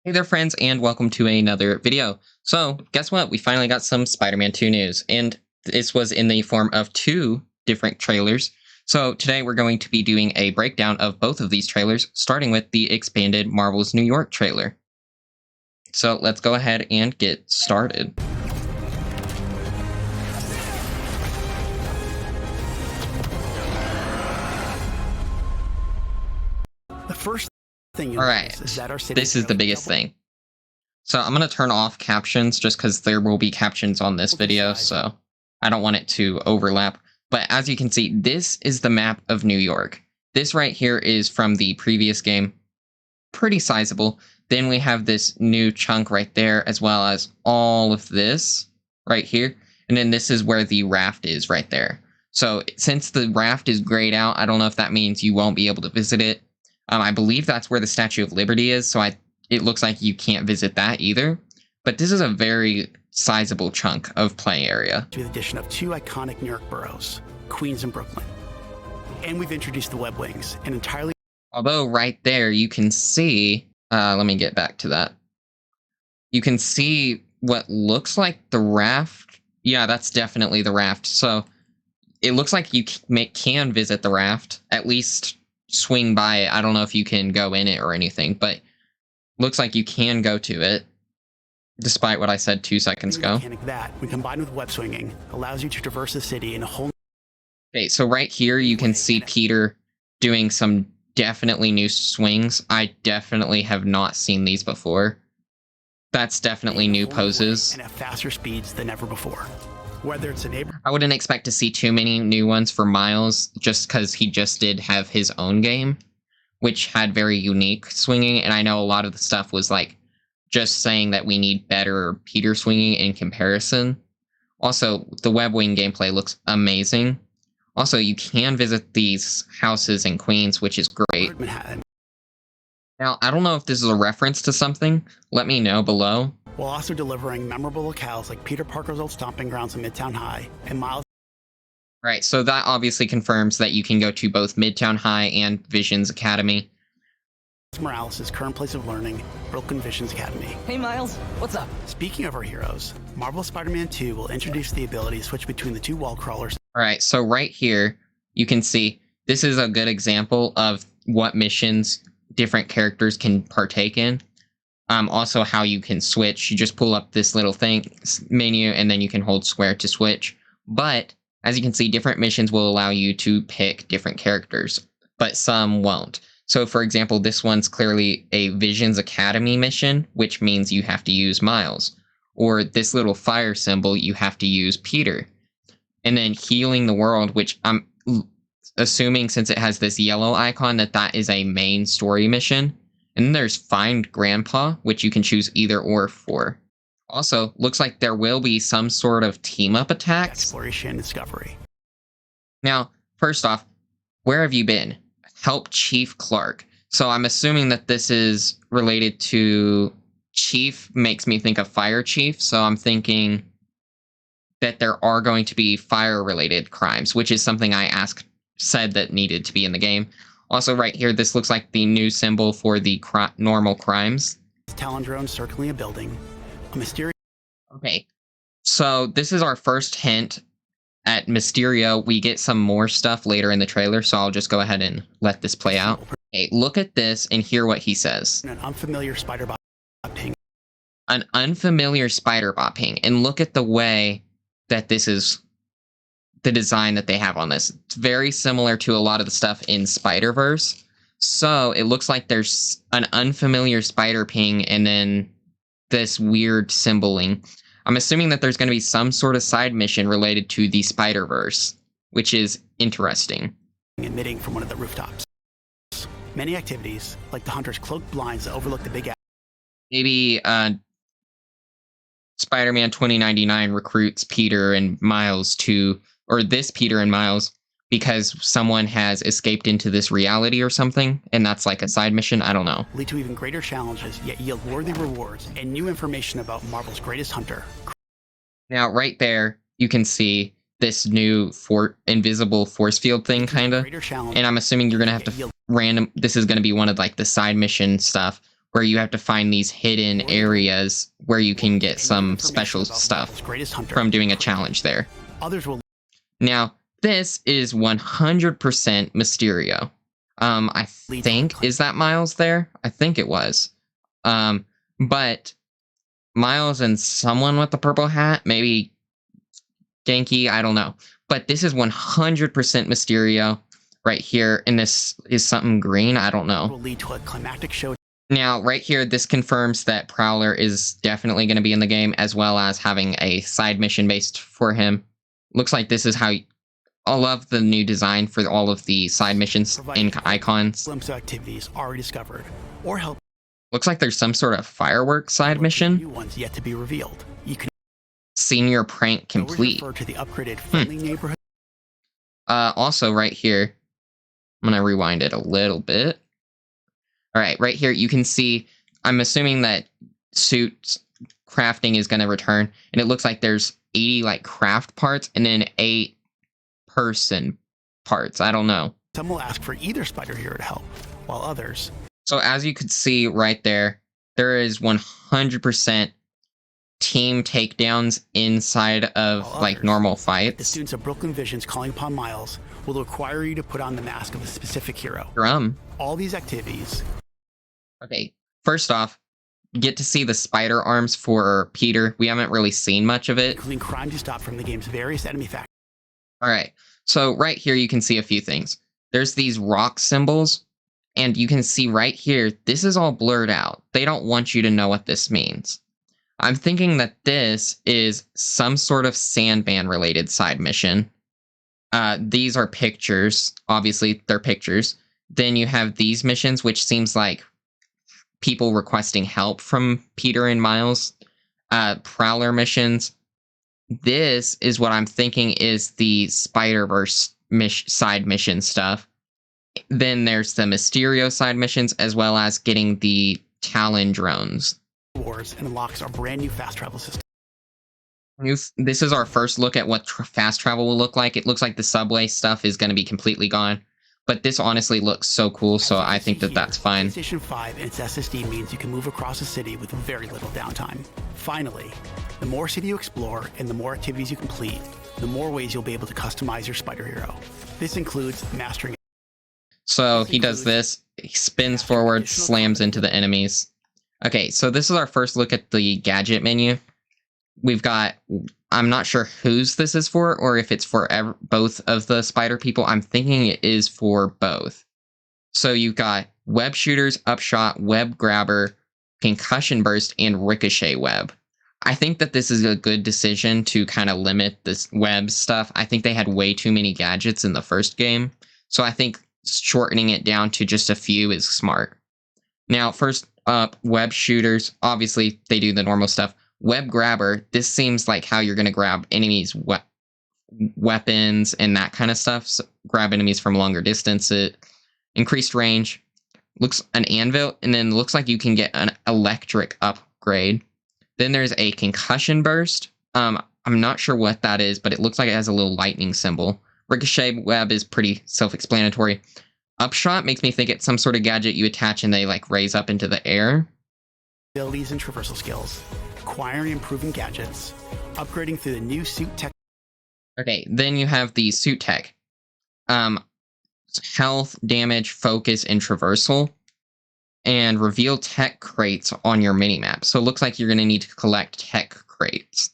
Hey there friends, and welcome to another video. So guess what? We finally got some Spider-Man 2 news, and this was in the form of two different trailers. So today we're going to be doing a breakdown of both of these trailers, starting with the expanded Marvel's New York trailer. So let's go ahead and get started. The first thing All right, is that our city this is the biggest thing. So I'm going to turn off captions just because there will be captions on this video, so I don't want it to overlap. But as you can see, this is the map of New York. This right here is from the previous game. Pretty sizable. Then we have this new chunk right there, as well as all of this right here. And then this is where the raft is right there. So since the raft is grayed out, I don't know if that means you won't be able to visit it. I believe that's where the Statue of Liberty is, so it looks like you can't visit that either. But this is a very sizable chunk of play area. To the addition of two iconic New York boroughs, Queens and Brooklyn. And we've introduced the web wings, an entirely... Although right there you can see, let me get back to that. You can see what looks like the raft. Yeah, that's definitely the raft. So it looks like you can visit the raft, at least swing by it. I don't know if you can go in it or anything, but looks like you can go to it, despite what I said 2 seconds ago. That, when combined with web swinging, allows you to traverse the city in a whole... Okay, so right here you can see Peter doing some definitely new swings. I definitely have not seen these before. That's definitely new poses. And at faster speeds than ever before. Whether it's a neighbor... I wouldn't expect to see too many new ones for Miles, just because he just did have his own game, which had very unique swinging, and I know a lot of the stuff was like just saying that we need better Peter swinging in comparison. Also, the web wing gameplay looks amazing. Also, you can visit these houses in Queens, which is great. Manhattan. Now, I don't know if this is a reference to something. Let me know below. While also delivering memorable locales like Peter Parker's old stomping grounds in Midtown High and Miles... Right, so that obviously confirms that you can go to both Midtown High and Visions Academy. Morales' current place of learning, Brooklyn Visions Academy. Hey Miles, what's up? Speaking of our heroes, Marvel Spider-Man 2 will introduce the ability to switch between the two wall crawlers. Alright, so right here, you can see this is a good example of what missions different characters can partake in. Also how you can switch. You just pull up this little thing, menu, and then you can hold square to switch. But as you can see, different missions will allow you to pick different characters, but some won't. So for example, this one's clearly a Visions Academy mission, which means you have to use Miles. Or this little fire symbol, you have to use Peter. And then Healing the World, which I'm assuming since it has this yellow icon that is a main story mission. And then there's Find Grandpa, which you can choose either or for. Also, looks like there will be some sort of team-up attacks. Exploration and discovery. Now, first off, where have you been? Help Chief Clark. So I'm assuming that this is related to... Chief makes me think of Fire Chief, so I'm thinking that there are going to be fire-related crimes, which is something I said that needed to be in the game. Also, right here, this looks like the new symbol for the normal crimes. Talon drone circling a building. A Mysterio. Okay, so this is our first hint at Mysterio. We get some more stuff later in the trailer, so I'll just go ahead and let this play out. Okay, look at this and hear what he says. An unfamiliar Spider-Bot ping. An unfamiliar Spider-Bot ping. And look at the way that this is... the design that they have on this. It's very similar to a lot of the stuff in Spiderverse. So it looks like there's an unfamiliar spider ping and then this weird symboling. I'm assuming that there's going to be some sort of side mission related to the Spiderverse, which is interesting. Emitting from one of the rooftops. Many activities, like the Hunter's cloaked blinds that overlook the big... Maybe Spider-Man 2099 recruits Peter and Miles to... or this Peter and Miles, because someone has escaped into this reality or something, and that's like a side mission. I don't know. Lead to even greater challenges, yet yield worthy rewards and new information about Marvel's greatest hunter. Now, right there, you can see this new invisible force field thing, kind of. And I'm assuming you're going to have to this is going to be one of like the side mission stuff, where you have to find these hidden areas where you can get some special stuff from doing a challenge there. Others will. Now, this is 100% Mysterio. I think, is that Miles there? I think it was. But Miles and someone with the purple hat, maybe Genki, I don't know. But this is 100% Mysterio right here, and this is something green, I don't know. Will lead to a climactic show. Now, right here, this confirms that Prowler is definitely going to be in the game, as well as having a side mission based for him. Looks like this is how... I love the new design for all of the side missions and icons. Glimpse of activities already discovered, or help. Looks like there's some sort of fireworks side mission. New ones yet to be revealed. You can Senior prank complete. refer to the upgraded friendly neighborhood. Also, right here, I'm going to rewind it a little bit. All right, right here, you can see, I'm assuming that suit crafting is going to return, and it looks like there's 80 like craft parts and then 8 person parts. I don't know. Some will ask for either spider hero to help, while others. So as you could see right there, there is 100% team takedowns inside of like normal The fights. students of Brooklyn Visions calling upon Miles will require you to put on the mask of a specific hero. All these activities. Okay, first off, get to see the spider arms for Peter. We haven't really seen much of it. Including crimes you stop from the game's various enemy factions. All right, so right here you can see a few things. There's these rock symbols, and you can see right here, this is all blurred out. They don't want you to know what this means. I'm thinking that this is some sort of Sandman related side mission. These are pictures. Obviously, they're pictures. Then you have these missions, which seems like people requesting help from Peter and Miles. Prowler missions. This is what I'm thinking is the Spiderverse side mission stuff. Then there's the Mysterio side missions, as well as getting the Talon drones. Wars and unlocks our brand new fast travel system. This is our first look at what fast travel will look like. It looks like the subway stuff is going to be completely gone. But this honestly looks so cool, so I think that that's fine. PlayStation 5 and its SSD means you can move across the city with very little downtime. Finally, the more city you explore and the more activities you complete, the more ways you'll be able to customize your spider hero. This includes mastering. So he does this, he spins forward, slams into the enemies. Okay, so this is our first look at the gadget menu. We've got, I'm not sure whose this is for, or if it's for both of the spider people. I'm thinking it is for both. So you've got web shooters, upshot, web grabber, concussion burst, and ricochet web. I think that this is a good decision to kind of limit this web stuff. I think they had way too many gadgets in the first game. So I think shortening it down to just a few is smart. Now, first up, web shooters. Obviously, they do the normal stuff. Web grabber, this seems like how you're going to grab enemies' weapons and that kind of stuff. So grab enemies from longer distances. Increased range. Looks an anvil, and then looks like you can get an electric upgrade. Then there's a concussion burst. I'm not sure what that is, but it looks like it has a little lightning symbol. Ricochet web is pretty self-explanatory. Upshot makes me think it's some sort of gadget you attach and they like raise up into the air. Abilities and traversal skills, acquiring and improving gadgets, upgrading through the new suit tech. Okay, then you have the suit tech. Health, damage, focus, and traversal. And reveal tech crates on your minimap. So it looks like you're going to need to collect tech crates.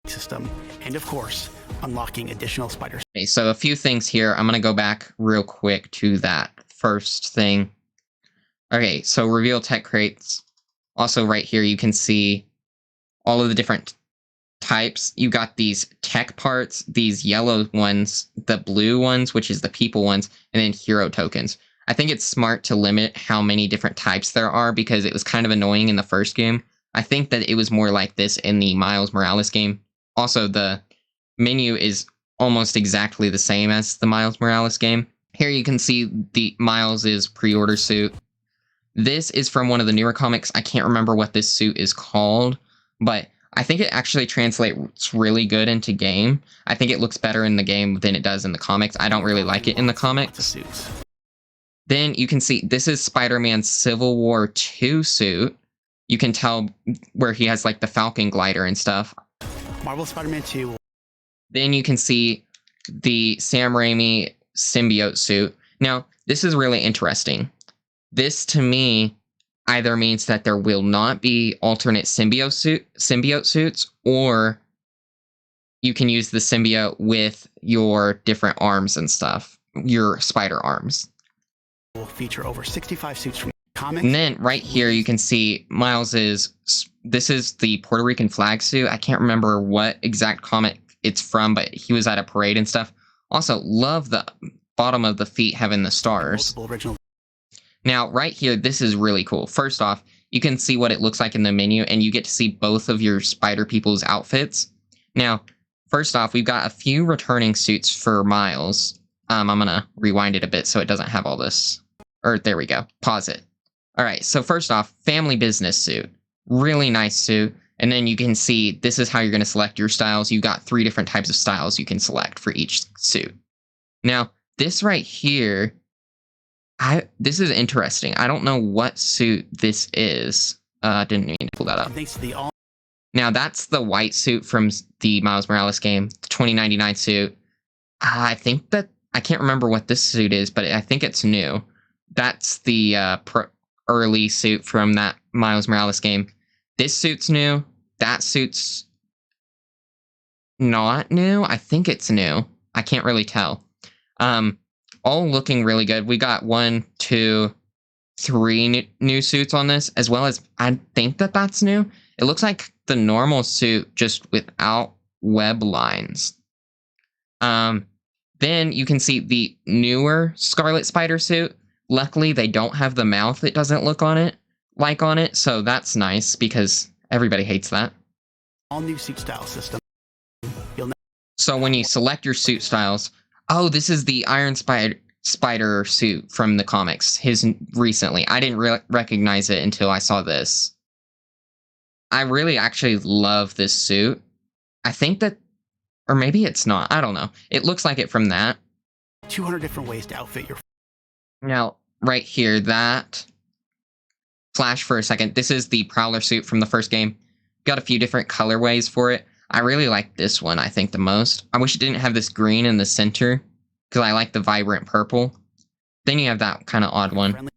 System, and of course, unlocking additional spiders. Okay, so a few things here. I'm going to go back real quick to that first thing. Okay, so reveal tech crates. Also right here, you can see all of the different types. You got these tech parts, these yellow ones, the blue ones, which is the people ones, and then hero tokens. I think it's smart to limit how many different types there are because it was kind of annoying in the first game. I think that it was more like this in the Miles Morales game. Also, the menu is almost exactly the same as the Miles Morales game. Here you can see the Miles' pre-order suit. This is from one of the newer comics. I can't remember what this suit is called, but I think it actually translates really good into game. I think it looks better in the game than it does in the comics. I don't really like it in the comics. Then you can see this is Spider-Man's Civil War II suit. You can tell where he has like the Falcon glider and stuff. Marvel Spider-Man 2. Then you can see the Sam Raimi symbiote suit. Now, this is really interesting. This, to me, either means that there will not be alternate symbiote suits, or you can use the symbiote with your different arms and stuff, your spider arms. Will feature over 65 suits from comics. And then right here, you can see Miles's. This is the Puerto Rican flag suit. I can't remember what exact comic it's from, but he was at a parade and stuff. Also, love the bottom of the feet having the stars. Original. Now, right here, this is really cool. First off, you can see what it looks like in the menu, and you get to see both of your Spider People's outfits. Now, first off, we've got a few returning suits for Miles. I'm going to rewind it a bit so it doesn't have all this. Or, there we go. Pause it. All right, so first off, family business suit. Really nice suit. And then you can see this is how you're going to select your styles. You've got 3 different types of styles you can select for each suit. Now, this right here, this is interesting. I don't know what suit this is. Didn't mean to pull that up. Now, that's the white suit from the Miles Morales game, the 2099 suit. I think that, I can't remember what this suit is, but I think it's new. That's the early suit from that Miles Morales game. This suit's new. That suit's not new. I think it's new. I can't really tell. All looking really good. We got 1, 2, 3 new suits on this, as well as I think that that's new. It looks like the normal suit, just without web lines. Then you can see the newer Scarlet Spider suit. Luckily, they don't have the mouth. It doesn't look on it. So that's nice because everybody hates that. All new suit style system. So when you select your suit styles, oh, this is the Iron Spider suit from the comics. His recently. I didn't recognize it until I saw this. I really actually love this suit. I think that, or maybe it's not. I don't know. It looks like it from that. 200 different ways to outfit your. Now, right here, that. Flash for a second. This is the Prowler suit from the first game. Got a few different colorways for it. I really like this one, I think, the most. I wish it didn't have this green in the center, because I like the vibrant purple. Then you have that kind of odd one.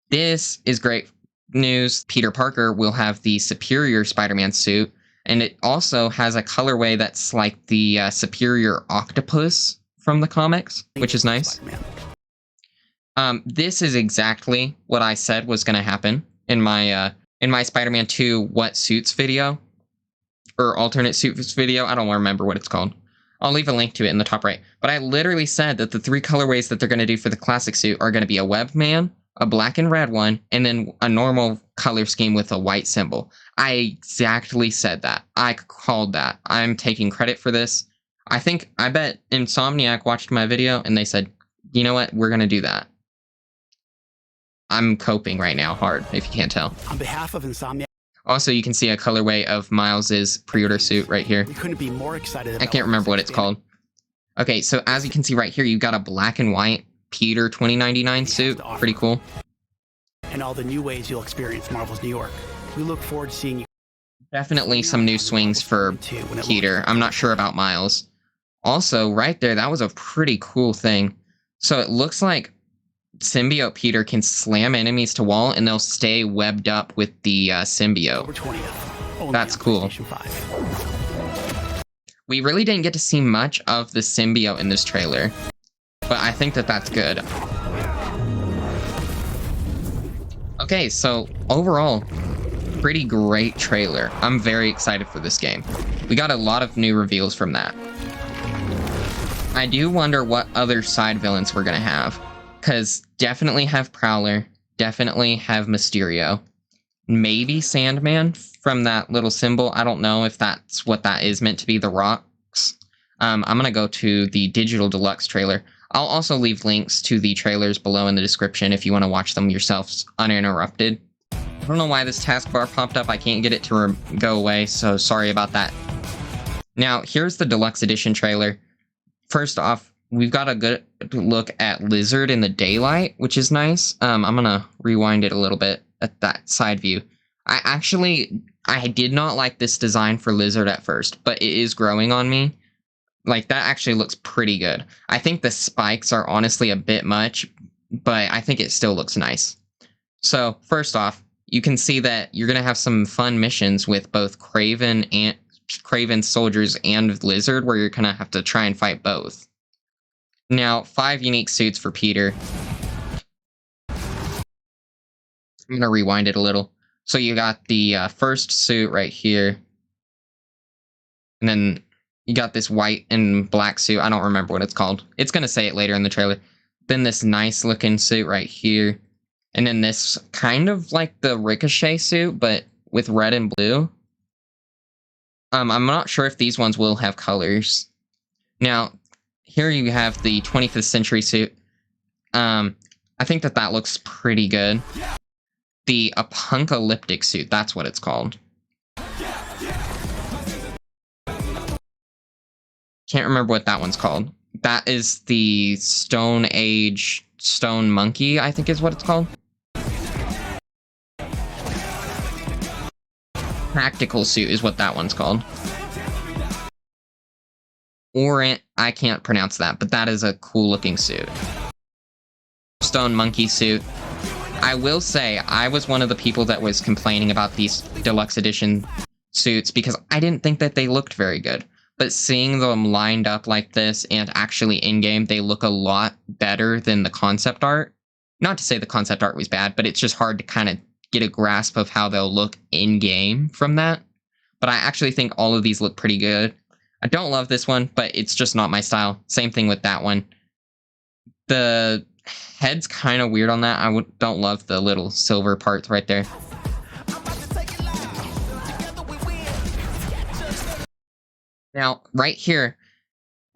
This is great news. Peter Parker will have the Superior Spider-Man suit, and it also has a colorway that's like the Superior Octopus from the comics, which is nice. This is exactly what I said was going to happen in my Spider-Man 2 What Suits video, or alternate suits video. I don't remember what it's called. I'll leave a link to it in the top right. But I literally said that the 3 colorways that they're going to do for the classic suit are going to be a web man, a black and red one, and then a normal color scheme with a white symbol. I exactly said that. I called that. I'm taking credit for this. I bet Insomniac watched my video and they said, you know what, we're going to do that. I'm coping right now hard, if you can't tell. On behalf of Insomniac. Also, you can see a colorway of Miles's pre-order suit right here. We couldn't be more excited about I can't remember what it's called. Okay, so as you can see right here, you've got a black and white Peter 2099 suit. Pretty cool. And all the new ways you'll experience Marvel's New York. We look forward to seeing you. Definitely some new swings for Peter. I'm not sure about Miles. Also, right there, that was a pretty cool thing. So it looks like Symbiote Peter can slam enemies to wall and they'll stay webbed up with the symbiote. That's cool. We really didn't get to see much of the symbiote in this trailer, but I think that that's good. Okay, so overall, pretty great trailer. I'm very excited for this game. We got a lot of new reveals from that. I do wonder what other side villains we're gonna have. Because definitely have Prowler, definitely have Mysterio, maybe Sandman from that little symbol. I don't know if that's what that is meant to be, the rocks. I'm going to go to the Digital Deluxe trailer. I'll also leave links to the trailers below in the description if you want to watch them yourselves uninterrupted. I don't know why this taskbar popped up. I can't get it to go away, so sorry about that. Now, here's the Deluxe Edition trailer. First off, we've got a good look at Lizard in the daylight, which is nice. I'm gonna rewind it a little bit at that side view. I did not like this design for Lizard at first, but it is growing on me. Like, that actually looks pretty good. I think the spikes are honestly a bit much, but I think it still looks nice. So, first off, you can see that you're going to have some fun missions with both Kraven soldiers and Lizard, where you're going to have to try and fight both. Now, 5 unique suits for Peter. I'm going to rewind it a little. So you got the first suit right here. And then you got this white and black suit. I don't remember what it's called. It's going to say it later in the trailer. Then this nice looking suit right here. And then this kind of like the Ricochet suit, but with red and blue. I'm not sure if these ones will have colors. Now, here you have the 25th century suit. I think that looks pretty good. The apocalyptic suit, that's what it's called. Can't remember what that one's called. That is the Stone Age Stone Monkey, I think is what it's called. Tactical suit is what that one's called. I can't pronounce that, but that is a cool looking suit. Stone Monkey suit. I will say, I was one of the people that was complaining about these deluxe edition suits because I didn't think that they looked very good. But seeing them lined up like this and actually in-game, they look a lot better than the concept art. Not to say the concept art was bad, but it's just hard to kind of get a grasp of how they'll look in-game from that. But I actually think all of these look pretty good. I don't love this one, but it's just not my style. Same thing with that one. The head's kind of weird on that. I don't love the little silver parts right there. Now, right here,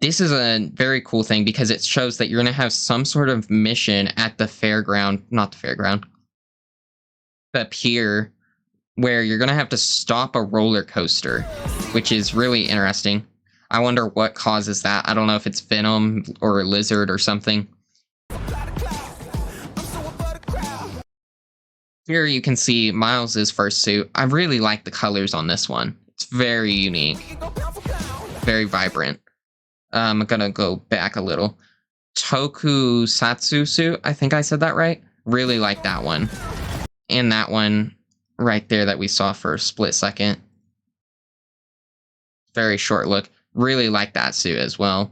this is a very cool thing because it shows that you're going to have some sort of mission at the fairground, not the fairground, the pier, where you're going to have to stop a roller coaster, which is really interesting. I wonder what causes that. I don't know if it's Venom or a Lizard or something. Here you can see Miles's first suit. I really like the colors on this one. It's very unique. Very vibrant. I'm gonna go back a little. Tokusatsu suit, I think I said that right. Really like that one. And that one right there that we saw for a split second. Very short look. Really like that suit as well.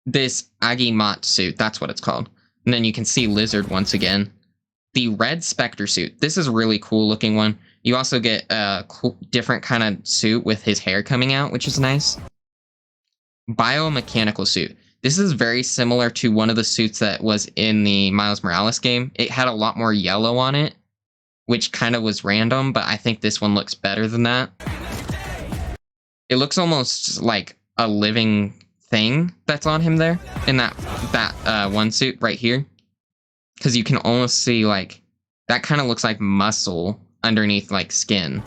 This Agimat suit, that's what it's called. And then you can see Lizard once again. The red Spectre suit. This is a really cool looking one. You also get a cool, different kind of suit with his hair coming out, which is nice. Biomechanical suit. This is very similar to one of the suits that was in the Miles Morales game. It had a lot more yellow on it, which kind of was random, but I think this one looks better than that. It looks almost like a living thing that's on him there in that one suit right here. Because you can almost see, like, that kind of looks like muscle underneath, like, skin.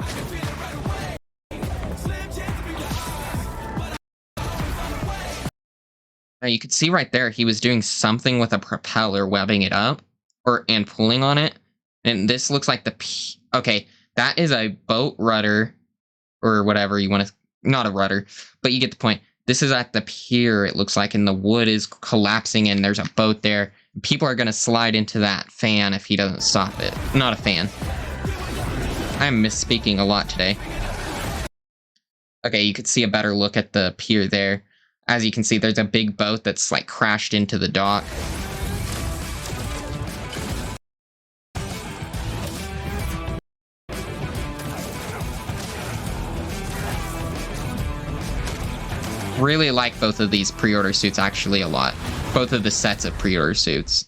Now you could see right there, he was doing something with a propeller, webbing it up, and pulling on it. And this looks like okay, that is a boat rudder, or whatever you want to, not a rudder, but you get the point. This is at the pier, it looks like, and the wood is collapsing, and there's a boat there. People are going to slide into that fan if he doesn't stop it. Not a fan. I'm misspeaking a lot today. Okay, you could see a better look at the pier there. As you can see, there's a big boat that's like crashed into the dock. Really like both of these pre-order suits actually a lot. Both of the sets of pre-order suits.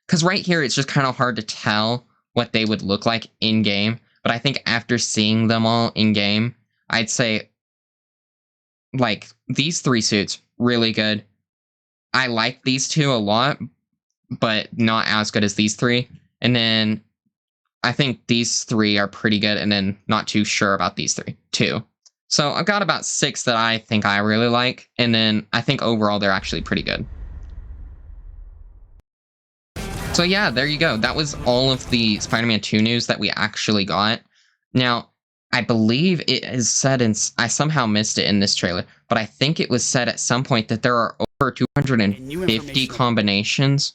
Because right here, it's just kind of hard to tell what they would look like in-game. But I think after seeing them all in-game, I'd say, like, these 3 suits, really good. I like these 2 a lot, but not as good as these 3. And then I think these 3 are pretty good, and then not too sure about these 3, too. So I've got about 6 that I think I really like, and then I think overall they're actually pretty good. So yeah, there you go. That was all of the Spider-Man 2 news that we actually got. Now, I believe it is said I somehow missed it in this trailer, but I think it was said at some point that there are over 250 combinations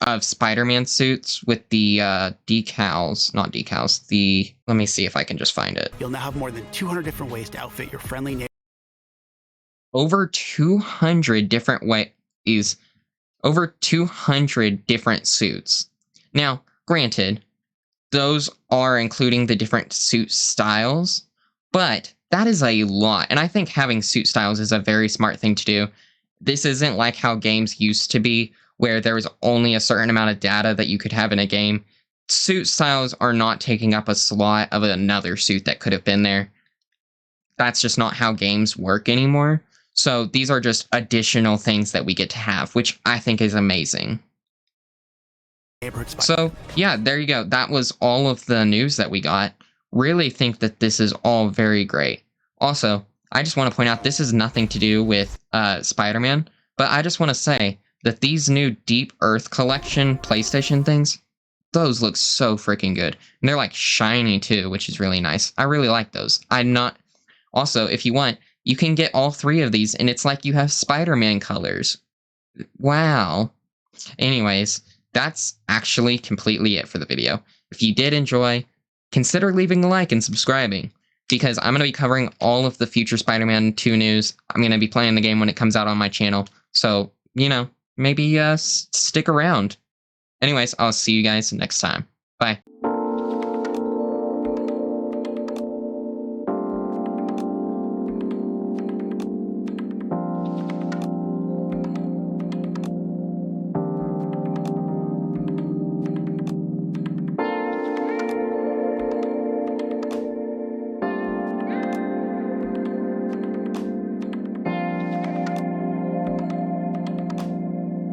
of Spider-Man suits with the decals, not decals, let me see if I can just find it. You'll now have more than 200 different ways to outfit your friendly neighbor. Over 200 different ways, over 200 different suits. Now, granted, those are including the different suit styles, but that is a lot. And I think having suit styles is a very smart thing to do. This isn't like how games used to be, where there was only a certain amount of data that you could have in a game. Suit styles are not taking up a slot of another suit that could have been there. That's just not how games work anymore. So these are just additional things that we get to have, which I think is amazing. So yeah, there you go. That was all of the news that we got. Really think that this is all very great. Also, I just want to point out this has nothing to do with Spider-Man, but I just want to say that these new Deep Earth Collection PlayStation things, those look so freaking good. And they're like shiny too, which is really nice. I really like those. Also, if you want, you can get all 3 of these and it's like you have Spider-Man colors. Wow. Anyways, that's actually completely it for the video. If you did enjoy, consider leaving a like and subscribing, because I'm going to be covering all of the future Spider-Man 2 news. I'm going to be playing the game when it comes out on my channel. So, maybe stick around. Anyways, I'll see you guys next time. Bye.